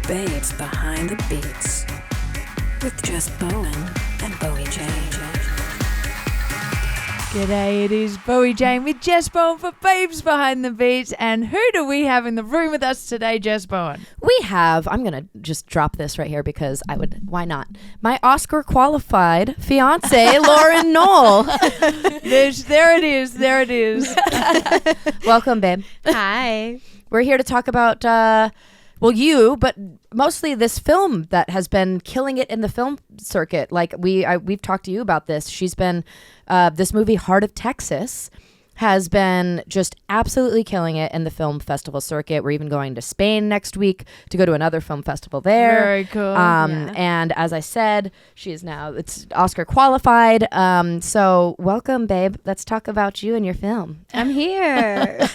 Babes Behind the Beats with Jess Bowen and Bowie Jane. G'day, it is Bowie Jane with Jess Bowen for Babes Behind the Beats. And who do we have in the room with us today, Jess Bowen? We have, I'm going to just drop this right here because why not? My Oscar qualified fiance, Lauren Noll. There it is. Welcome, babe. Hi. We're here to talk about, you, but mostly this film that has been killing it in the film circuit. Like we've talked to you about this. She's been, this movie, Heart of Texas, has been just absolutely killing it in the film festival circuit. We're even going to Spain next week to go to another film festival there. Very cool. And as I said, it's Oscar qualified. So welcome, babe. Let's talk about you and your film. I'm here.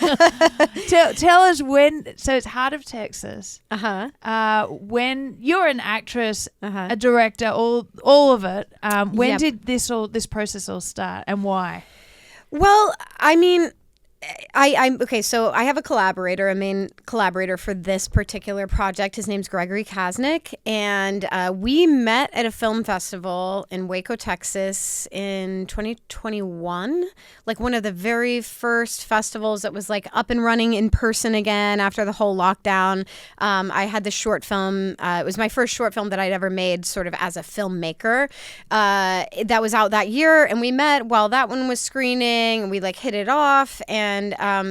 Tell us when. So it's Heart of Texas. Uh-huh. When you're an actress, Uh-huh. a director, all of it. When Yep. did this process all start, and why? Well, I mean, I'm okay. So I have a main collaborator for this particular project. His name's Gregory Kasnick, and we met at a film festival in Waco, Texas, in 2021. Like one of the very first festivals that was like up and running in person again after the whole lockdown. I had this short film. It was my first short film that I'd ever made, sort of as a filmmaker. That was out that year, and we met while that one was screening, and we like hit it off. And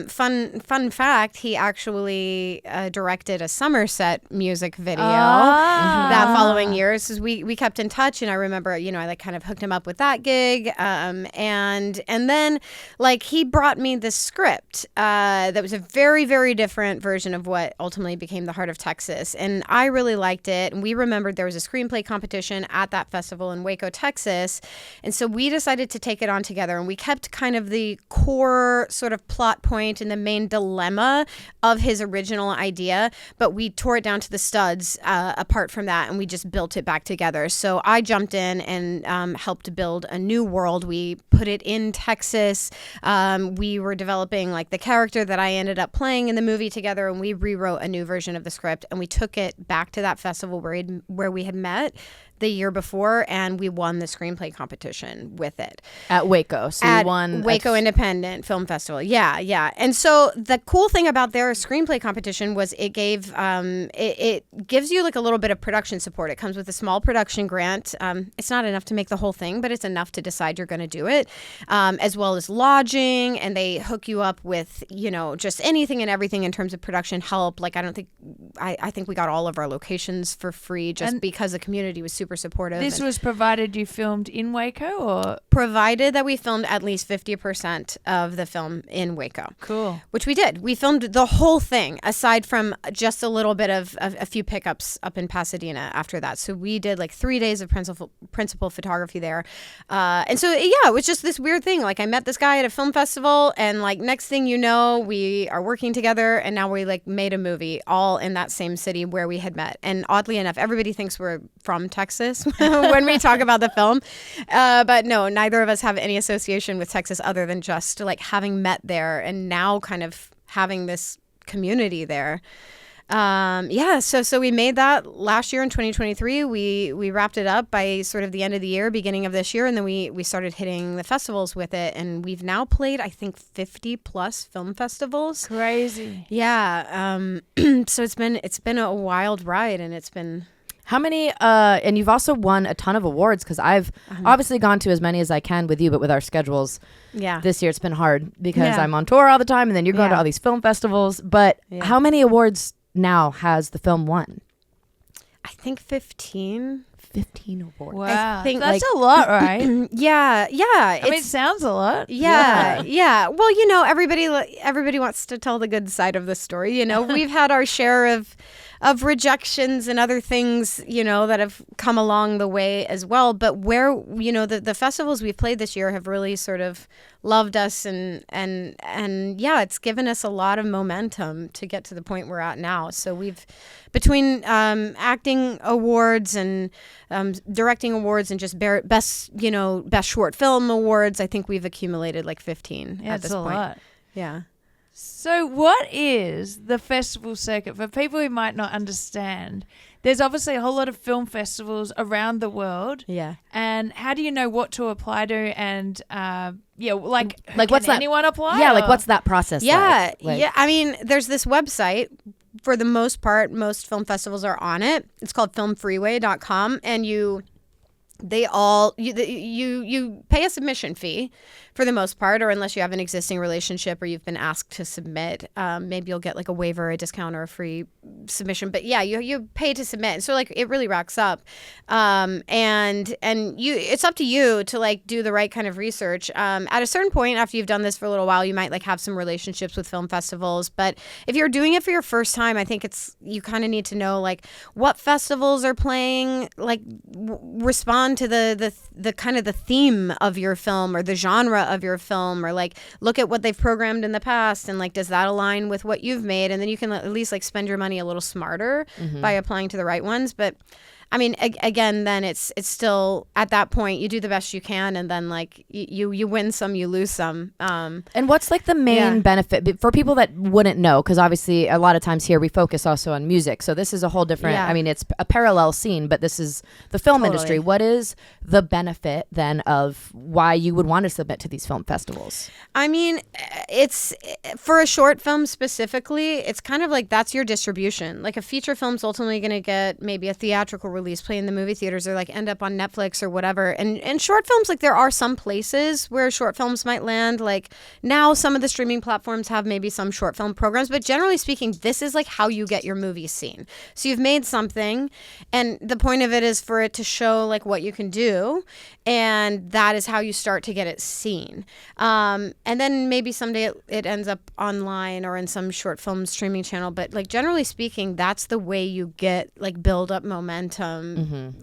fun fact, he actually directed a Somerset music video that following year. So we kept in touch, and I remember, I like kind of hooked him up with that gig. And then like he brought me this script that was a very, very different version of what ultimately became The Heart of Texas. And I really liked it. And we remembered there was a screenplay competition at that festival in Waco, Texas. And so we decided to take it on together, and we kept kind of the core sort of plot point and the main dilemma of his original idea, but we tore it down to the studs apart from that, and we just built it back together. So I jumped in and helped build a new world. We put it in Texas. We were developing like the character that I ended up playing in the movie together, and we rewrote a new version of the script, and we took it back to that festival where we had met the year before, and we won the screenplay competition with it. At Waco. So you won Waco Independent Film Festival. Yeah. And so the cool thing about their screenplay competition was it gave it gives you like a little bit of production support. It comes with a small production grant. It's not enough to make the whole thing, but it's enough to decide you're going to do it, as well as lodging, and they hook you up with just anything and everything in terms of production help. Like I think we got all of our locations for free just because the community was super supportive. This was provided you filmed in Waco, or provided that we filmed at least 50% of the film in Waco. Cool. Which we did. We filmed the whole thing, aside from just a little bit of a few pickups up in Pasadena after that. So we did like 3 days of principal photography there. And so, it was just this weird thing. Like I met this guy at a film festival, and like next thing you know, we are working together, and now we like made a movie all in that same city where we had met. And oddly enough, everybody thinks we're from Texas when we talk about the film. But no, neither of us have any association with Texas other than just like having met there and now kind of having this community there. So we made that last year in 2023. We wrapped it up by sort of the end of the year, beginning of this year, and then we started hitting the festivals with it, and we've now played, I think, 50 plus film festivals. Crazy. Yeah. So it's been a wild ride, and it's been. How many, and you've also won a ton of awards, because I've obviously gone to as many as I can with you, but with our schedules this year, it's been hard because I'm on tour all the time, and then you're going to all these film festivals. But how many awards now has the film won? I think 15. 15 awards. Wow. I think, that's a lot, right? Yeah. I mean, it sounds a lot. Yeah. Well, everybody wants to tell the good side of the story. We've had our share of rejections and other things, that have come along the way as well. But where, the festivals we've played this year have really sort of loved us, and it's given us a lot of momentum to get to the point we're at now. So we've, between acting awards and directing awards and just best short film awards, I think we've accumulated like 15 at this point. That's a lot. Yeah. So what is the festival circuit for people who might not understand? There's obviously a whole lot of film festivals around the world. Yeah. And how do you know what to apply to? And Like can what's that? anyone apply? Yeah, like or- what's that process Yeah, like? yeah. I mean, there's this website. For the most part, most film festivals are on it. It's called filmfreeway.com, and you pay a submission fee for the most part, or unless you have an existing relationship or you've been asked to submit, maybe you'll get like a waiver, a discount, or a free submission. But yeah, you pay to submit, so like it really racks up, and it's up to you to like do the right kind of research. At a certain point, after you've done this for a little while, you might like have some relationships with film festivals. But if you're doing it for your first time, I think you kind of need to know like what festivals are playing, like respond to the kind of the theme of your film or the genre of your film, or like look at what they've programmed in the past and like does that align with what you've made, and then you can at least like spend your money a little smarter by applying to the right ones. But I mean, again, then it's still at that point you do the best you can, and then like you win some, you lose some. And what's like the main benefit for people that wouldn't know? Because obviously a lot of times here we focus also on music. So this is a whole different, Yeah. I mean, it's a parallel scene, but this is the film industry. What is the benefit then of why you would want to submit to these film festivals? I mean, it's for a short film specifically, it's kind of like that's your distribution. Like a feature film's ultimately going to get maybe a theatrical release, play in the movie theaters, or like end up on Netflix or whatever. And short films, like there are some places where short films might land. Like now some of the streaming platforms have maybe some short film programs, but generally speaking, this is like how you get your movie seen. So you've made something, and the point of it is for it to show like what you can do, and that is how you start to get it seen. And then maybe someday it ends up online or in some short film streaming channel. But like generally speaking, that's the way you get like build up momentum.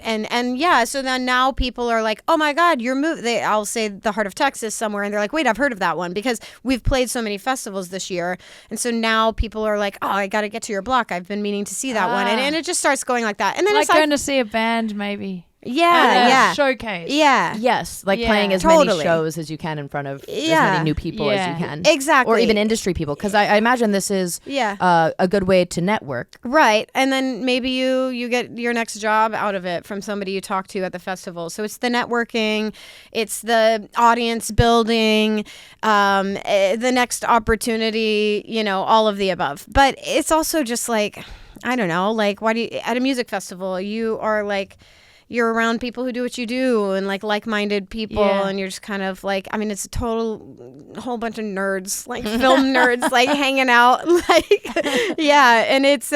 And yeah, so then now people are like, oh my God, your movie. I'll say The Heart of Texas somewhere, and they're like, wait, I've heard of that one because we've played so many festivals this year. And so now people are like, oh, I got to get to your block. I've been meaning to see that one, and it just starts going like that. And then like it's like going to see a band, maybe. yeah. Showcase. Yeah. Yes, like Yeah. playing as Totally. many shows as you can in front of as Yeah. many new people as Yeah. you can. Exactly. Or even industry people, because I imagine this is Yeah. a good way to network. Right. And then maybe you get your next job out of it from somebody you talk to at the festival. So it's the networking, it's the audience building, the next opportunity, all of the above. But it's also just like, I don't know, like at a music festival, you are like, you're around people who do what you do and like-minded people, Yeah. and you're just kind of like, I mean, it's a whole bunch of nerds, like film nerds, like hanging out, yeah. And it's,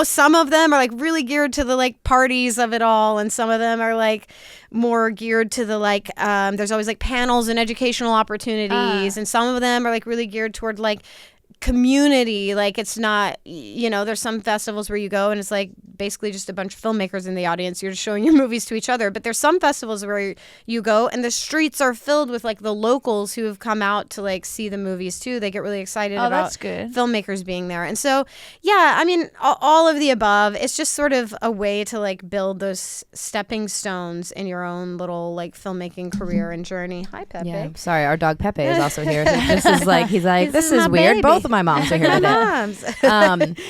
some of them are like really geared to the like parties of it all, and some of them are like more geared to the like, there's always like panels and educational opportunities, and some of them are like really geared toward like community. Like it's not, there's some festivals where you go and it's like basically just a bunch of filmmakers in the audience. You're just showing your movies to each other. But there's some festivals where you go and the streets are filled with like the locals who have come out to like see the movies too. They get really excited about that's good. filmmakers being there. And so, yeah, I mean, all of the above. It's just sort of a way to like build those stepping stones in your own little like filmmaking career and journey. Hi, Pepe. Yeah, sorry, our dog Pepe is also here. He's like, this is my weird. baby. Both of my moms are here My today. moms.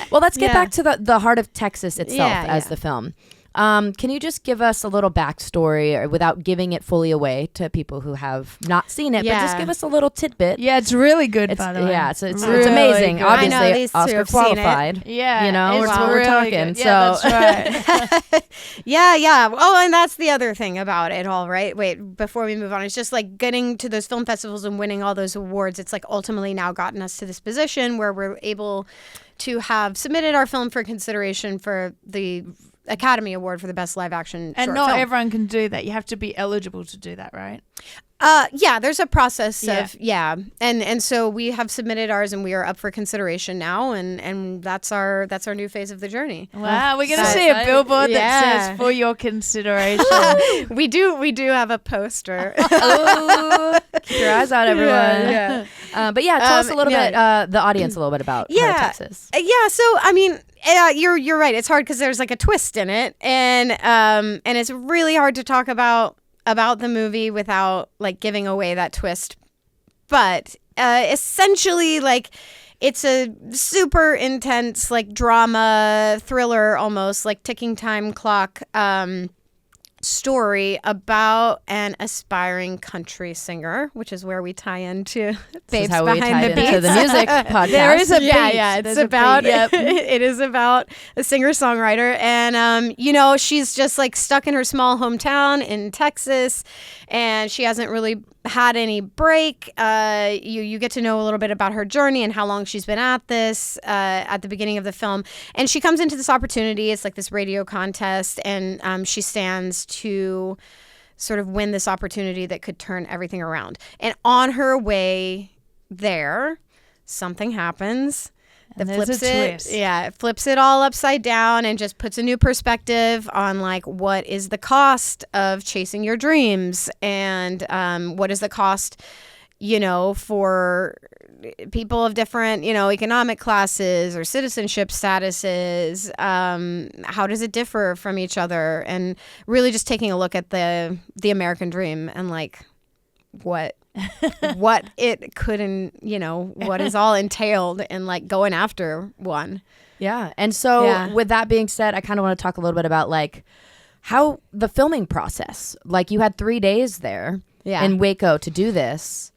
Well, let's get Yeah. back to the Heart of Texas itself as Yeah. the film. Can you just give us a little backstory, or without giving it fully away to people who have not seen it, but just Yeah. give us a little tidbit? Yeah, it's really good, It's, by the way. yeah, it's Really amazing. good. Obviously, I know, these two Oscar have seen it. qualified. Yeah, That's it's what we're really talking. good. Yeah, So that's right. Yeah. Oh, and that's the other thing about it all, right? Wait, before we move on, it's just like getting to those film festivals and winning all those awards. It's like ultimately now gotten us to this position where we're able to have submitted our film for consideration for the Academy Award for the Best Live Action And Short not Film. everyone can do that. You have to be eligible to do that, right? Yeah, there's a process Yeah. of and so we have submitted ours and we are up for consideration now, and that's our new phase of the journey. Wow, we're gonna So see a exciting. billboard that Yeah. says "For your consideration." We do have a poster. Ooh, keep your eyes out, everyone. Yeah. But yeah, tell us a little yeah. bit, the audience a little bit about Heart of Yeah. Texas. Yeah, so I mean, you're right. It's hard because there's like a twist in it, and it's really hard to talk about the movie without like giving away that twist. But essentially, like it's a super intense, like drama thriller, almost like ticking time clock story about an aspiring country singer, which is where we tie into Babes how we Behind tied the into the Beats. music podcast. There is a beat. Yeah, it's There's a about beat. Yep. it is about a singer-songwriter, and you know, she's just like stuck in her small hometown in Texas, and she hasn't really had any break. You get to know a little bit about her journey and how long she's been at this at the beginning of the film, and she comes into this opportunity. It's like this radio contest, and she stands to sort of win this opportunity that could turn everything around. And on her way there, something happens that And there's flips a it. twist. Yeah, it flips it all upside down and just puts a new perspective on like what is the cost of chasing your dreams, and what is the cost, you know, for people of different, you know, economic classes or citizenship statuses. How does it differ from each other? And really just taking a look at the American dream and like what it could, and you know, what is all entailed in like going after one. Yeah. And so Yeah. with that being said, I kind of want to talk a little bit about like how the filming process, like you had 3 days there Yeah. in Waco to do this.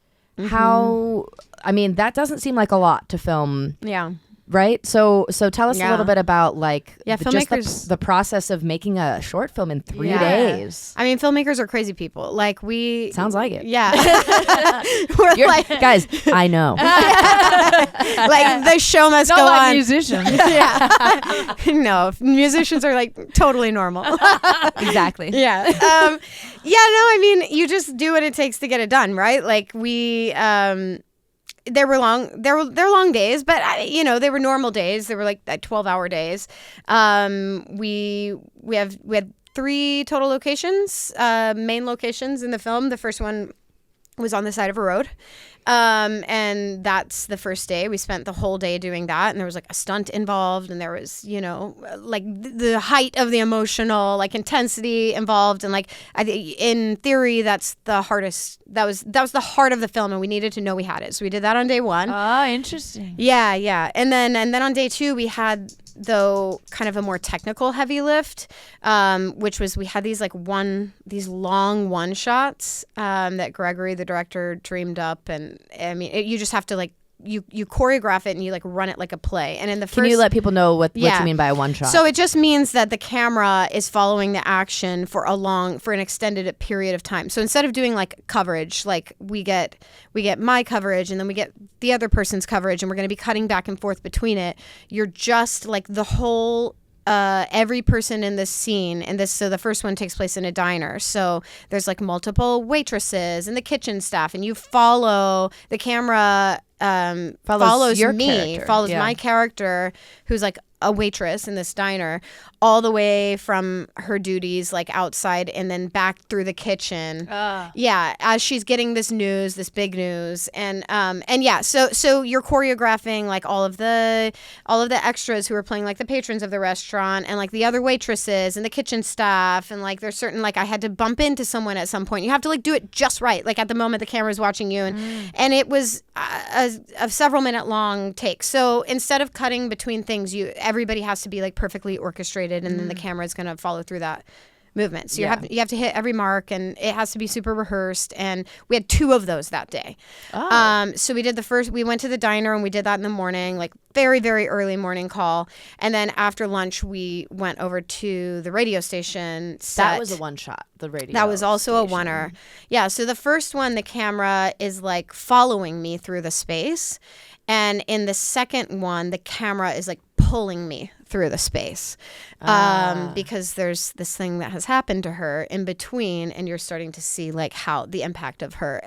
How, I mean, that doesn't seem like a lot to film, Yeah. right? So tell us a Yeah. little bit about like Yeah, just the, filmmakers- the process of making a short film in 3 Yeah. days. I mean, filmmakers are crazy people. Like we Sounds like it. Yeah. We're You're, like guys, I know. like the show must Not go like on. musicians. Yeah. No, musicians are like totally normal. Exactly. Yeah. Yeah, no, I mean, you just do what it takes to get it done, right? Like we there were long days, but you know, they were normal days. They were like 12-hour days. We had 3 total locations, main locations in the film. The first one was on the side of a road. And that's the first day. We spent the whole day doing that, and there was like a stunt involved, and there was, you know, like the height of the emotional like intensity involved, and like in theory that's the hardest. That was the heart of the film, and we needed to know we had it. So we did that on day 1. Ah, interesting. Yeah. And then on day 2 we had, though, kind of a more technical heavy lift, which was we had these long one shots that Gregory, the director, dreamed up, and I mean you just have to like you choreograph it and you like run it like a play. And in the Can first, you let people know what Yeah. you mean by a one shot? so it just means that the camera is following the action for an extended period of time. So instead of doing like coverage, like we get my coverage and then we get the other person's coverage, and we're going to be cutting back and forth between it. You're just like the whole every person in this scene, and this, so the first one takes place in a diner, so there's like multiple waitresses and the kitchen staff, and you follow the camera follows your me, character. follows Yeah. my character, who's like a waitress in this diner, all the way from her duties like outside and then back through the kitchen. Yeah, as she's getting this big news, and yeah, so you're choreographing like all of the extras who are playing like the patrons of the restaurant, and like the other waitresses and the kitchen staff, and like there's certain, like I had to bump into someone at some point. You have to like do it just right, like at the moment the camera's watching you, and it was a several minute long take. So instead of cutting between things, everybody has to be like perfectly orchestrated, and then the camera is going to follow through that movement. So you have to hit every mark, and it has to be super rehearsed. And we had 2 of those that day. So we did we went to the diner and we did that in the morning, like very, very early morning call. And then after lunch, we went over to the radio station set. That was a one shot. The radio. That was also station. a oneer. Yeah. So the first one, the camera is like following me through the space. And in the second one, the camera is like pulling me through the space, because there's this thing that has happened to her in between, and you're starting to see like how the impact of her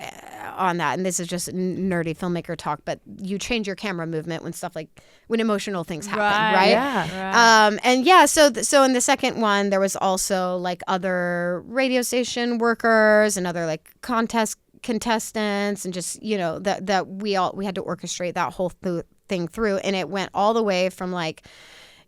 on that. And this is just nerdy filmmaker talk, but you change your camera movement when emotional things happen, right? Yeah. And yeah, so in the second one, there was also like other radio station workers and other like contestants, and just, you know, that we had to orchestrate that whole thing through, and it went all the way from like,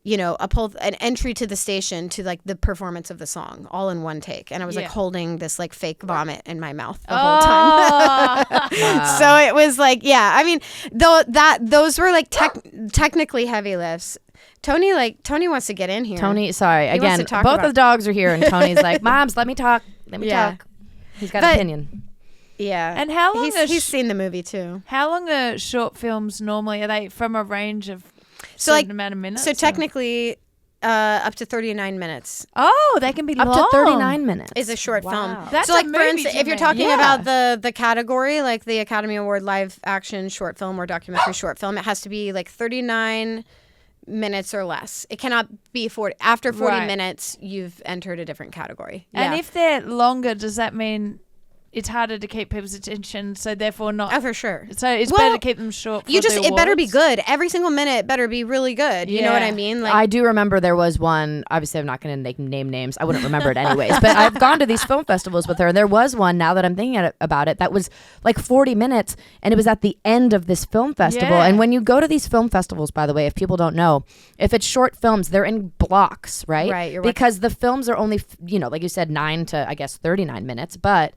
an entry to the station to like the performance of the song all in one take, and I was like holding this like fake vomit in my mouth the whole time. So it was like, yeah, I mean, those were like technically heavy lifts. Tony wants to get in here. Tony, sorry He wants again. to talk Both about- of the dogs are here, and Tony's like, "Moms, let me talk. Let me talk." He's got an opinion. Yeah. And how long he's seen the movie too. How long are short films normally? Are they from a range of So certain amount of minutes? So technically, up to 39 minutes oh, they can be Up long. to 39 minutes is a short film. That's so like a for movie instance, to if you're me. talking Yeah. about the category, like the Academy Award live action short film or documentary short film, it has to be like 39 minutes or less. It cannot be 40. After 40 Right. minutes, you've entered a different category. And Yeah. if they're longer, does that mean it's harder to keep people's attention? So therefore not. Oh, for sure. So it's Well, better to keep them short. For It better be awards? good. Every single minute better be really good. You know what Yeah. I mean? Like I do remember there was one. Obviously, I'm not going to name names. I wouldn't remember it anyways. But I've gone to these film festivals with her, and there was one. Now that I'm thinking about it, that was like 40 minutes, and it was at the end of this film festival. Yeah. And when you go to these film festivals, by the way, if people don't know, if it's short films, they're in blocks, right? Right, you're Because the films are only, like you said, 9 to I guess 39 minutes, but.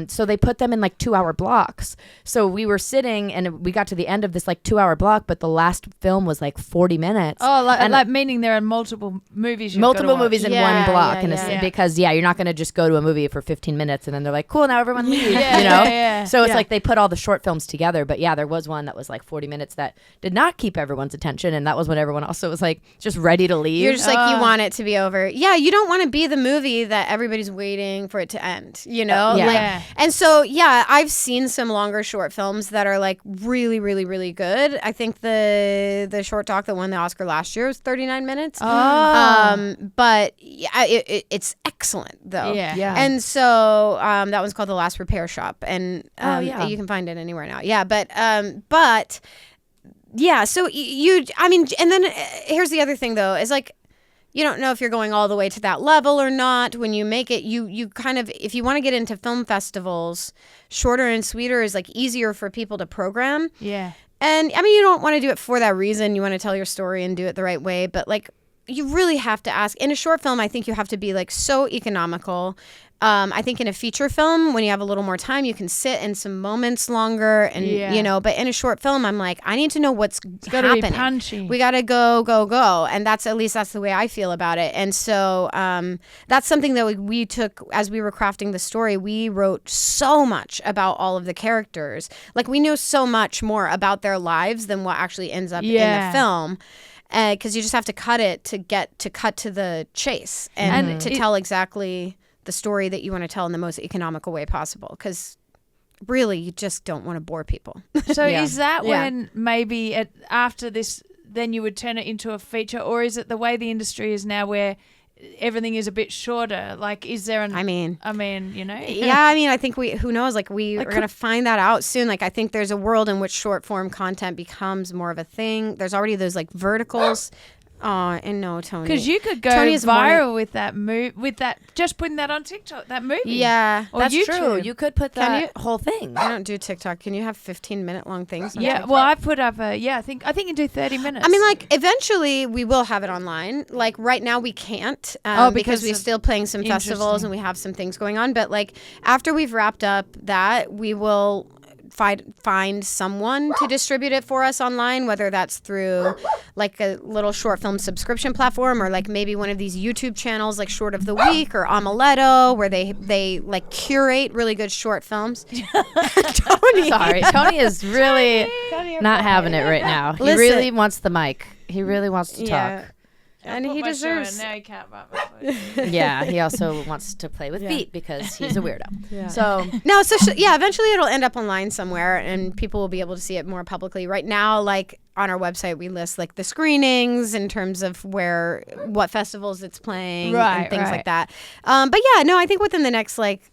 So they put them in like 2-hour blocks. So we were sitting and we got to the end of this like 2-hour block, but the last film was like 40 minutes. Oh, And- like meaning there are multiple movies. multiple movies in Yeah, one block, yeah, and yeah. because you're not going to just go to a movie for 15 minutes and then they're like, cool, now everyone leave. Yeah, you know. yeah. So it's Yeah. like they put all the short films together. But yeah, there was one that was like 40 minutes that did not keep everyone's attention, and that was when everyone also was like just ready to leave. You're just like, you want it to be over. Yeah, you don't want to be the movie that everybody's waiting for it to end, you know? Yeah. Like, Yeah. and so, yeah, I've seen some longer short films that are like really, really, really good. I think the short doc that won the Oscar last year was 39 minutes. But yeah, it's excellent though. Yeah. Yeah. And so that one's called The Last Repair Shop, and yeah. you can find it anywhere now. Yeah, but yeah, so and then here's the other thing though, is like, you don't know if you're going all the way to that level or not. When you make it, you kind of, if you want to get into film festivals, shorter and sweeter is like easier for people to program. Yeah. And I mean, you don't want to do it for that reason. You want to tell your story and do it the right way. But like, you really have to ask. In a short film, I think you have to be like so economical. I think in a feature film, when you have a little more time, you can sit in some moments longer, and Yeah. But in a short film, I'm like, I need to know what's gotta be happening. punchy. We gotta go, and that's at least that's the way I feel about it. And so that's something that we took as we were crafting the story. We wrote so much about all of the characters. Like, we know so much more about their lives than what actually ends up in Yeah. the film. Because you just have to cut it to cut to the chase and to tell exactly the story that you want to tell in the most economical way possible. Because really, you just don't want to bore people. So Yeah. is that Yeah. when maybe after this, then you would turn it into a feature, or is it the way the industry is now, where everything is a bit shorter? Like, is there an? I mean, yeah. I mean, I think who knows? Like, we are going to find that out soon. Like, I think there's a world in which short form content becomes more of a thing. There's already those like verticals. And no, Tony. Because you could go Tony is viral with that just putting that on TikTok, that movie. Yeah. Or That's YouTube. true. You could put Can that whole thing. I don't do TikTok. Can you have 15-minute long things? on Yeah. TikTok? Well, I put up I think you do 30 minutes. I mean, like, eventually we will have it online. Like, right now we can't because because we're of- still playing some festivals Interesting. and we have some things going on. But like, after we've wrapped up that, we will find someone to distribute it for us online, whether that's through like a little short film subscription platform, or like maybe one of these YouTube channels like Short of the Week or Amaletto, where they like curate really good short films. Tony. Sorry, Tony is really not having it right now. He Listen. really wants the mic. He really wants to Yeah. talk. And Put he my shoe in, deserves. now he can't bite my foot. Yeah, he also wants to play with feet because he's a weirdo. So No, so yeah, eventually it'll end up online somewhere, and people will be able to see it more publicly. Right now, like on our website, we list like the screenings in terms of what festivals it's playing, Right, and things right. like that. But yeah, no, I think within the next like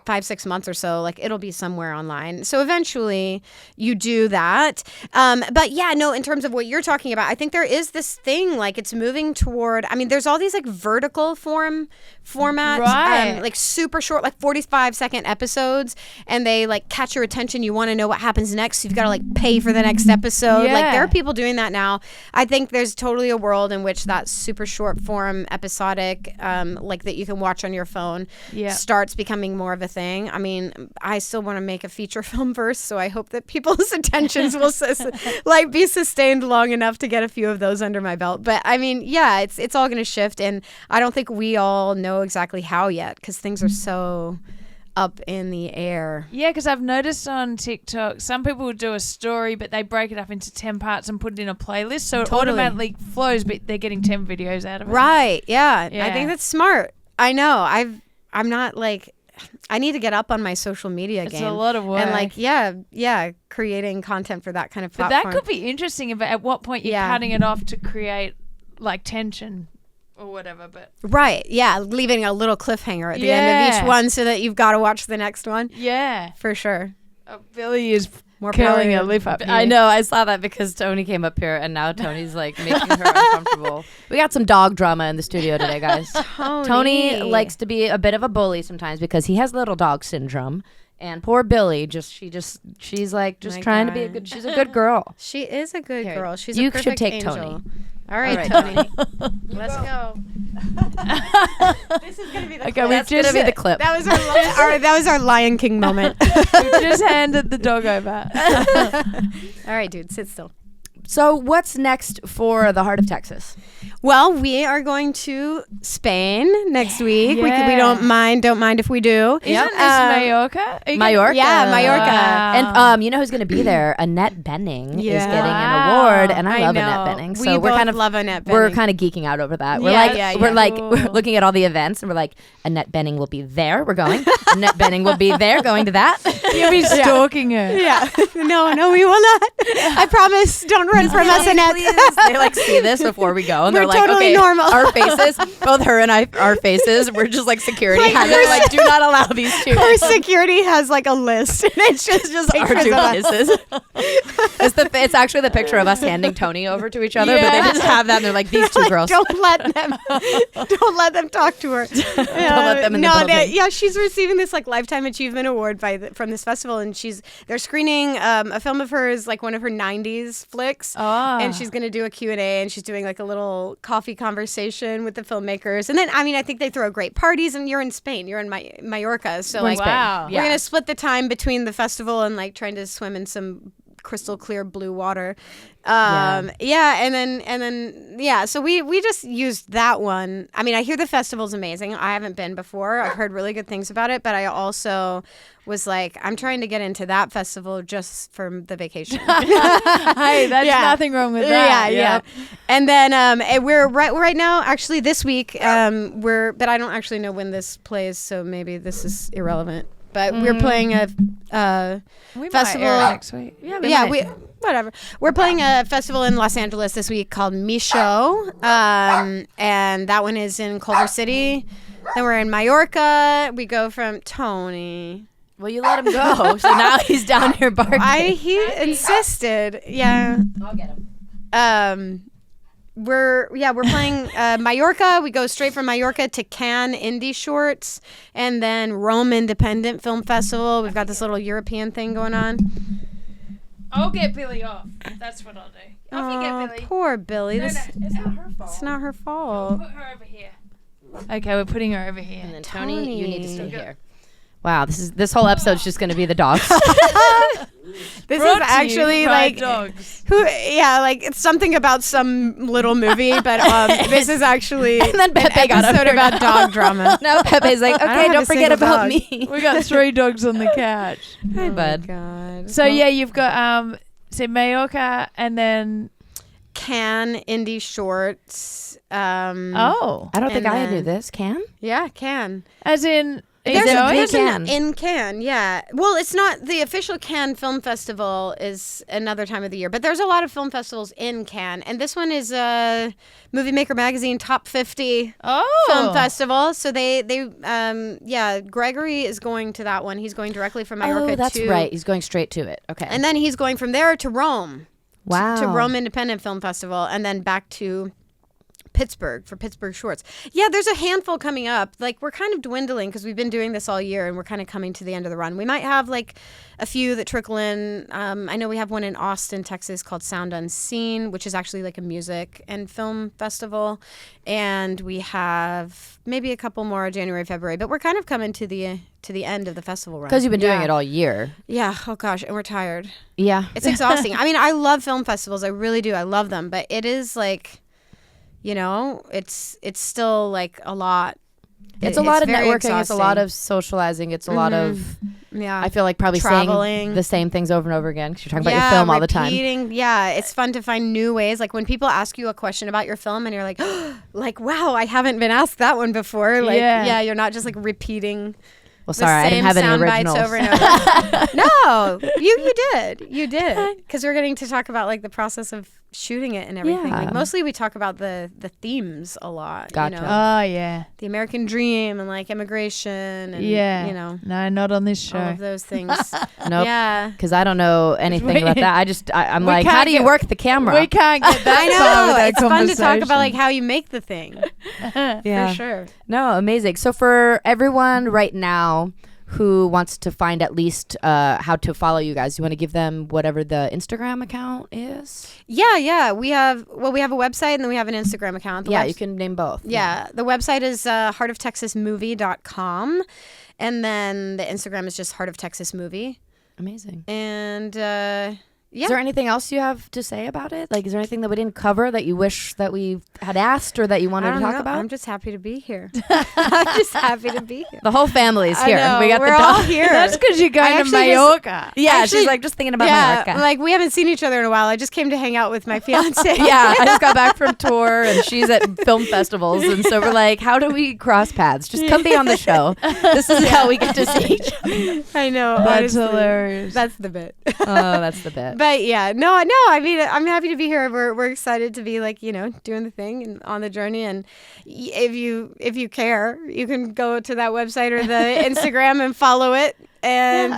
five, 6 months or so, like it'll be somewhere online. So eventually you do that. But yeah, no, in terms of what you're talking about, I think there is this thing, like it's moving toward, I mean, there's all these like vertical formats, Right. like super short, like 45-second episodes, and they like catch your attention. You want to know what happens next, so you've got to like pay for the next episode. Yeah. Like there are people doing that now. I think there's totally a world in which that super short form episodic, like that you can watch on your phone, starts becoming more of a thing. I mean, I still want to make a feature film first, so I hope that people's attentions will like be sustained long enough to get a few of those under my belt. But I mean, yeah, it's all going to shift, and I don't think we all know exactly how yet, because things are so up in the air. Yeah, because I've noticed on TikTok, some people will do a story, but they break it up into 10 parts and put it in a playlist, so it automatically flows, but they're getting 10 videos out of it. Right, yeah. Yeah. I think that's smart. I know. I'm not like, I need to get up on my social media game. It's a lot of work. And like, yeah, creating content for that kind of But platform. that could be interesting, but at what point you're cutting it off to create like tension or whatever. But Right, yeah, leaving a little cliffhanger at the end of each one so that you've got to watch the next one. yeah, For sure. Billy is More curling power a to lip up. I know. I saw that because Tony came up here, and now Tony's like making her uncomfortable. We got some dog drama in the studio today, guys. Tony likes to be a bit of a bully sometimes because he has little dog syndrome. And poor Billy, she's like just My trying to be a God. good. She's a good girl. She is a good Here, girl. She's you a perfect should take angel. Tony. All right, right, Tony. Let's go. This is gonna be the Okay, clip. we've That's gonna just be the clip. That was that was our Lion King moment. we've just handed the dog over. All right, dude, sit still. So what's next for the Heart of Texas? Well, we are going to Spain next week. We Yeah. don't mind if we do. Isn't this Mallorca? Are you Mallorca. Yeah, Mallorca. Wow. And you know who's going to be there? Annette Benning is Yeah. getting an Wow. award, and I love know. Annette Benning. So We we're both kind of love Annette we're Bening. kind of geeking out over that. We're Yeah, like yeah, we're yeah. like Cool. we're looking at all the events, and we're like Annette Benning will be there. We're going. Annette Benning will be there. Going to that. You'll be stalking her. Yeah. No, we will not. I promise. Don't run from us, Annette. They like see this before we go, and We're they're like, totally okay, normal. our faces, both her and I, our faces, we're just like security. Like, And they're like, do not allow these two. Her security has like a list, and it's just Our pictures two of us. faces. It's actually the picture of us handing Tony over to each other, but they Yeah. just have that, and they're like, these two girls. Don't let them talk to her. Don't let them in the building. Yeah, she's receiving this like lifetime achievement award from this festival, and they're screening a film of hers, like one of her '90s flicks, Oh. and she's gonna do a Q&A, and she's doing like a little coffee conversation with the filmmakers, and then I mean I think they throw great parties, and you're in Spain, you're in Mallorca, so like Wow. we're gonna split the time between the festival and like trying to swim in some crystal clear blue water. And then so we just used that one. I mean, I hear the festival's amazing. I haven't been before. I've heard really good things about it, but I also was like, I'm trying to get into that festival just for the vacation. Hey, that's Yeah. nothing wrong with that. Yeah. And then we're right now, actually this week, but I don't actually know when this plays, so maybe this is irrelevant. But we're playing a We festival. might air it next week. Whatever. We're playing a festival in Los Angeles this week called Mi Show, and that one is in Culver City. Then we're in Mallorca. We go from Tony. Well, you let him go, so now he's down here barking. He insisted. Yeah. I'll get him. We're playing Mallorca. We go straight from Mallorca to Cannes Indie Shorts, and then Rome Independent Film Festival. We've got this little European thing going on. I'll get Billy off. That's what I'll do. Off you get, Billy. Poor Billy. No, it's not her fault. It's not her fault. Put her over here. Okay, we're putting her over here. And then Tony, you need to stay Tony. here. Wow, this whole episode's just going to be the dogs. This Brought is to you actually by like dogs. it's something about some little movie, but this is actually And then Pepe an got up episode here. about dog drama. Now Pepe's like, don't okay, have don't a forget single about dog. me. We got 3 dogs on the couch. Hi, bud. God. So yeah, you've got Mallorca and then Can Indie Shorts. oh, I don't think And I knew then- this. Can? Yeah, Can. as in Is it going? in Cannes? In Cannes, yeah. Well, it's not the official Cannes Film Festival is another time of the year, but there's a lot of film festivals in Cannes, and this one is Movie Maker Magazine Top 50 Film Festival. So Gregory is going to that one. He's going directly from Mallorca. Oh, that's right. He's going straight to it. Okay. And then he's going from there to Rome. Wow. To Rome Independent Film Festival, and then back to Pittsburgh for Pittsburgh Shorts. Yeah, there's a handful coming up. Like, we're kind of dwindling because we've been doing this all year and we're kind of coming to the end of the run. We might have like a few that trickle in. I know we have one in Austin, Texas called Sound Unseen, which is actually like a music and film festival. And we have maybe a couple more January, February, but we're kind of coming to the end of the festival run. Because you've been doing it all year. Yeah. Oh gosh, and we're tired. Yeah. It's exhausting. I mean, I love film festivals. I really do. I love them, but it is like, it's still like a lot. It's a lot of very networking. exhausting. It's a lot of socializing. It's a lot of, I feel like probably traveling. saying the same things over and over again because you're talking about your film all the time. Yeah, it's fun to find new ways. Like when people ask you a question about your film and you're like, like, wow, I haven't been asked that one before. Like, you're not just like repeating. Well, sorry, I didn't have any originals. Over and over. No, you did, because we're getting to talk about like the process of shooting it and everything. Yeah. Like mostly we talk about the themes a lot. Gotcha. Oh, yeah. The American dream and like immigration and No, not on this show. all of those things. Nope. Yeah. Because I don't know anything about that. I'm We like, can't how do you get- work the camera? We can't get that I far with know. that It's fun to talk conversation. about like how you make the thing. Yeah. For sure. No, amazing. So for everyone right now who wants to find at least how to follow you guys, you want to give them whatever the Instagram account is? Yeah. We have a website and then we have an Instagram account. You can name both. Yeah. The website is heartoftexasmovie.com. And then the Instagram is just Heart of Texas Movie. Amazing. And Is there anything else you have to say about it? Like, is there anything that we didn't cover that you wish that we had asked or that you wanted to talk about? I'm just happy to be here. I'm just happy to be here. The whole family's here. I know, We got we're the all dog here. That's because you're going to actually Mallorca. She's like just thinking about Mallorca. Like we haven't seen each other in a while. I just came to hang out with my fiance. I just got back from tour and she's at film festivals, and so we're like, how do we cross paths? Just come be on the show. This is how we get to see each other. I know. That's honestly. hilarious. That's the bit. Oh, that's the bit. But no. I mean, I'm happy to be here. We're excited to be like doing the thing and on the journey. And if you care, you can go to that website or the Instagram and follow it. And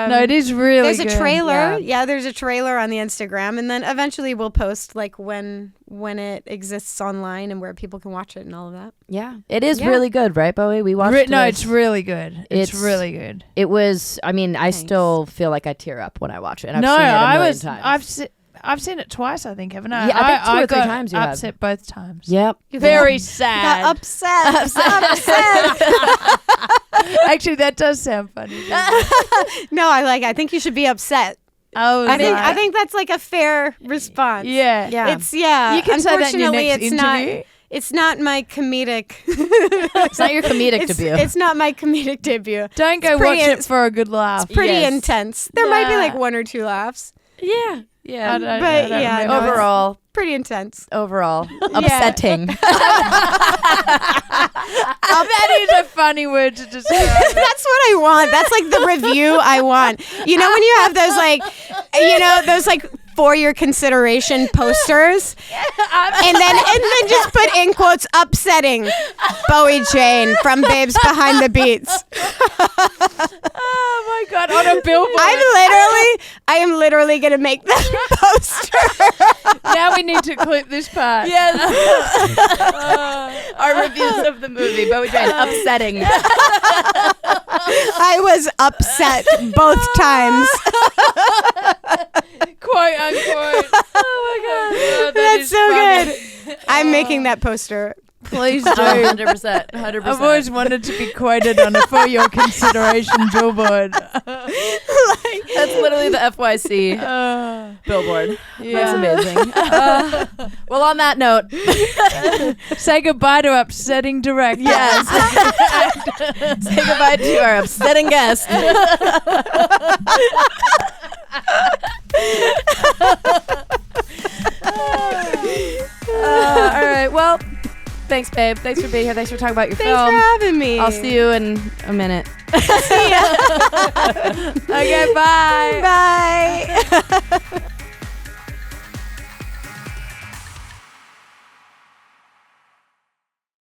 no, it is really there's good. a trailer. Yeah. There's a trailer on the Instagram, and then eventually we'll post like when it exists online and where people can watch it and all of that. Yeah, it is really good, right, Bowie? We watched. No, this. it's really good. It's really good. It was. I mean, I Thanks. still feel like I tear up when I watch it. And I've seen it a million times. I've seen it twice, I think, haven't I? Yeah, I think 2 or 3 got times you have. upset both times. Yep. Very Got sad. upset. Actually, that does sound funny. No, I think you should be upset. I think that's like a fair response. Yeah. It's You can say that in your unfortunately, next it's not. interview. It's not my comedic. It's not your comedic debut. It's not my comedic debut. Don't go pretty watch in- it for a good laugh. Pretty Yes. intense. There might be Nah. like 1 or 2 laughs. Yeah. I don't But remember. no, it's Overall, pretty intense. upsetting. That is a funny word to describe. That's what I want. That's like the review I want. You know when you have those like for your consideration posters, and then just put in quotes upsetting Bowie Jane from Babes Behind the Beats. Oh my god! On a billboard. I am literally gonna make that poster. Now we need to clip this part. Yes. Our reviews of the movie, Bowie Jane, upsetting. I was upset both times. Quote unquote. Oh my god! Oh, that That's is so funny. good. I'm making that poster. Please do. 100%. 100%. I've always wanted to be quoted on a for your consideration billboard. That's literally the FYC billboard. Yeah. That's amazing. Well, on that note, Say goodbye to upsetting director. yes. Say goodbye to our upsetting guest. All right. Well, Thanks, babe. Thanks for being here. Thanks for talking about your Thanks film. for having me. I'll see you in a minute. Okay, bye. Bye.